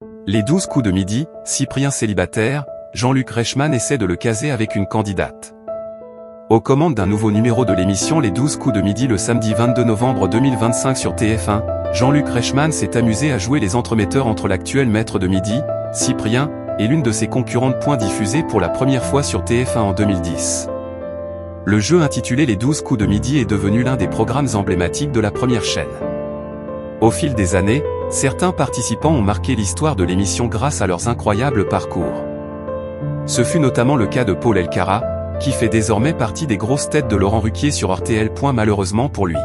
Les 12 coups de midi, Cyprien célibataire, Jean-Luc Reichmann essaie de le caser avec une candidate. Aux commandes d'un nouveau numéro de l'émission Les 12 coups de midi le samedi 22 novembre 2025 sur TF1, Jean-Luc Reichmann s'est amusé à jouer les entremetteurs entre l'actuel maître de midi, Cyprien, et l'une de ses concurrentes. Diffusé pour la première fois sur TF1 en 2010. Le jeu intitulé Les 12 coups de midi est devenu l'un des programmes emblématiques de la première chaîne. Au fil des années, certains participants ont marqué l'histoire de l'émission grâce à leurs incroyables parcours. Ce fut notamment le cas de Paul Elkarat, qui fait désormais partie des grosses têtes de Laurent Ruquier sur RTL. Malheureusement pour lui,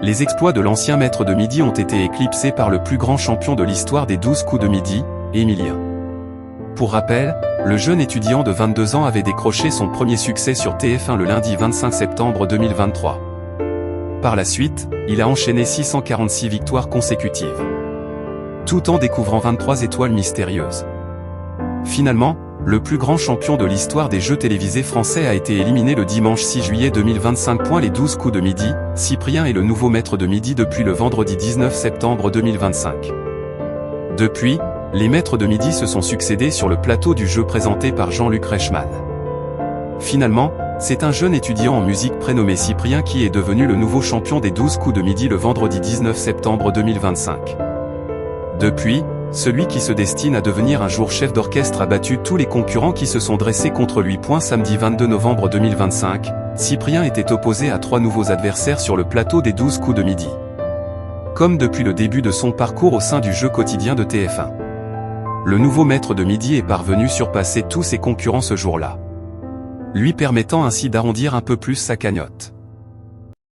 les exploits de l'ancien maître de midi ont été éclipsés par le plus grand champion de l'histoire des 12 coups de midi, Émilien. Pour rappel, le jeune étudiant de 22 ans avait décroché son premier succès sur TF1 le lundi 25 septembre 2023. Par la suite, il a enchaîné 646 victoires consécutives, tout en découvrant 23 étoiles mystérieuses. Finalement, le plus grand champion de l'histoire des jeux télévisés français a été éliminé le dimanche 6 juillet 2025. Les 12 coups de midi, Cyprien est le nouveau maître de midi depuis le vendredi 19 septembre 2025. Depuis, les maîtres de midi se sont succédés sur le plateau du jeu présenté par Jean-Luc Reichmann. Finalement, c'est un jeune étudiant en musique prénommé Cyprien qui est devenu le nouveau champion des 12 coups de midi le vendredi 19 septembre 2025. Depuis, celui qui se destine à devenir un jour chef d'orchestre a battu tous les concurrents qui se sont dressés contre lui. Samedi 22 novembre 2025, Cyprien était opposé à 3 nouveaux adversaires sur le plateau des 12 coups de midi. Comme depuis le début de son parcours au sein du jeu quotidien de TF1. Le nouveau maître de midi est parvenu surpasser tous ses concurrents ce jour-là, lui permettant ainsi d'arrondir un peu plus sa cagnotte.